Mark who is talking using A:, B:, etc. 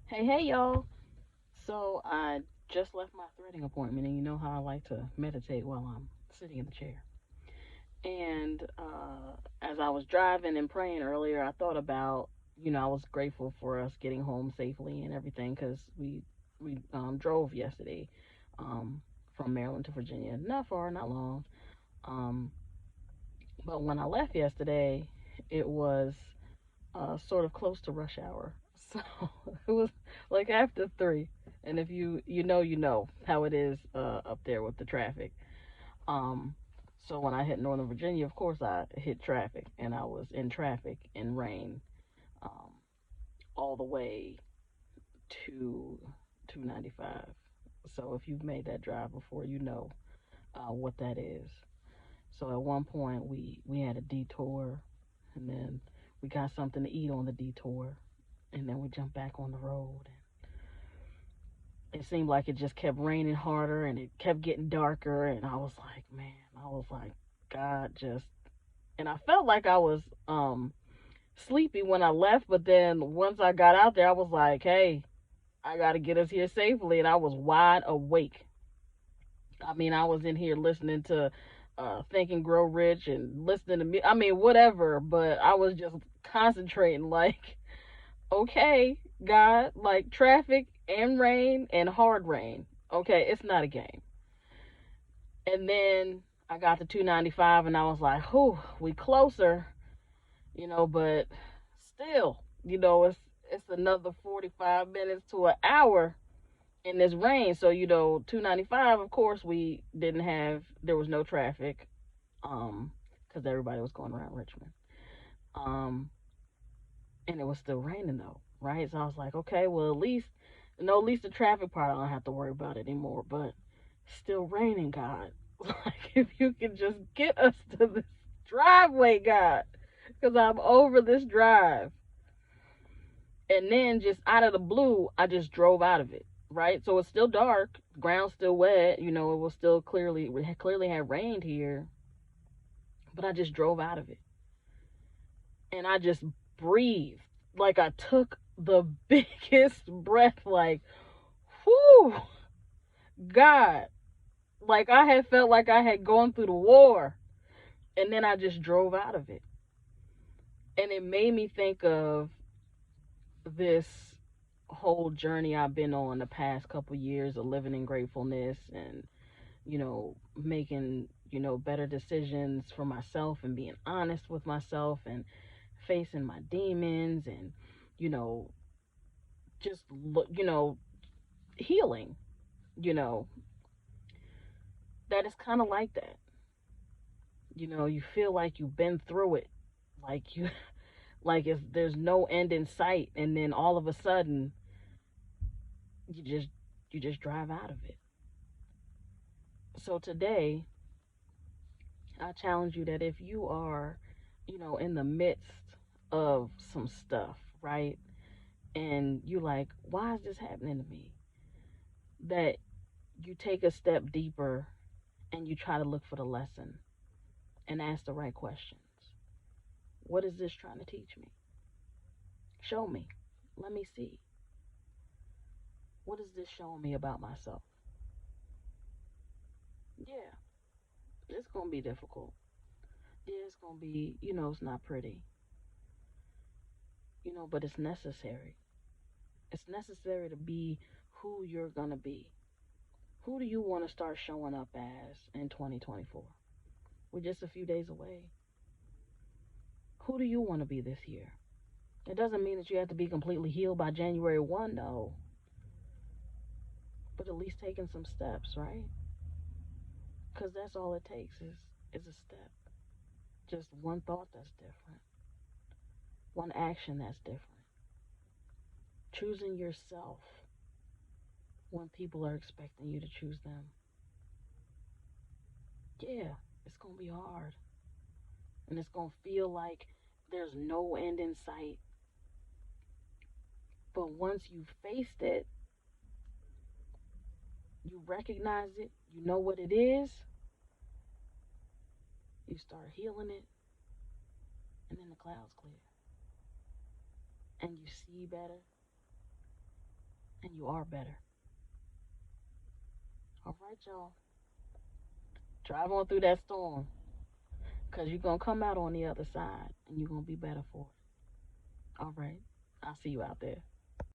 A: Hey, y'all. So I just left my threading appointment, and you know how I like to meditate while I'm sitting in the chair. And as I was driving and praying earlier, I thought about, I was grateful for us getting home safely and everything because we drove yesterday um, from Maryland to Virginia. Not far, not long. Um, but when I left yesterday, it was sort of close to rush hour. So it was like after 3. And if you know how it is up there with the traffic. Um, so when I hit Northern Virginia, of course I hit traffic, and I was in traffic in rain um, all the way to 295. So if you've made that drive before, you know what that is. So at one point we had a detour, and then we got something to eat on the detour, and then we jumped back on the road. It seemed like it just kept raining harder, and it kept getting darker, and I was like, man, I was like, God, just, and I felt like I was sleepy when I left, but then once I got out there, I was like, hey, I got to get us here safely, and I was wide awake. I mean, I was in here listening to Think and Grow Rich and listening to me. I mean, whatever, but I was just concentrating, like, okay, God, like traffic and rain and hard rain. Okay, it's not a game. And then I got to 295, and I was like, whew, we closer, but still, it's another 45 minutes to an hour in this rain. So, 295, of course, there was no traffic, because everybody was going around Richmond. Um, and it was still raining though, right? So I was like, okay, well, at least the traffic part I don't have to worry about it anymore. But still raining, God. Like, if you can just get us to this driveway, God, because I'm over this drive. And then just out of the blue, I just drove out of it, right? So it's still dark, the ground's still wet. It was still clearly had rained here, but I just drove out of it, and I just breathed. Like, I took the biggest breath, like, whew, God. Like, I had felt like I had gone through the war, and then I just drove out of it. And it made me think of this whole journey I've been on the past couple years of living in gratefulness, and, making, better decisions for myself, and being honest with myself, and facing my demons, and, you know, just, healing, you know, that is kind of like that. You feel like you've been through it, like you, like there's no end in sight, and then all of a sudden, you just, you just drive out of it. So today, I challenge you that if you are, in the midst of some stuff, right? And you like, why is this happening to me? That you take a step deeper, and you try to look for the lesson, and ask the right questions. What is this trying to teach me? Show me. Let me see. What is this showing me about myself? Yeah, it's going to be difficult. Yeah, it's going to be, it's not pretty, but it's necessary. It's necessary to be who you're going to be. Who do you want to start showing up as in 2024? We're just a few days away. Who do you want to be this year? It doesn't mean that you have to be completely healed by January 1, no, but at least taking some steps, right? Because that's all it takes is a step. Just one thought that's different, one action that's different. Choosing yourself when people are expecting you to choose them. Yeah, it's going to be hard. And it's going to feel like there's no end in sight. But once you've faced it, you recognize it, you know what it is, you start healing it, and then the clouds clear. And you see better, and you are better. All right, y'all. Drive on through that storm because you're going to come out on the other side and you're going to be better for it. All right. I'll see you out there.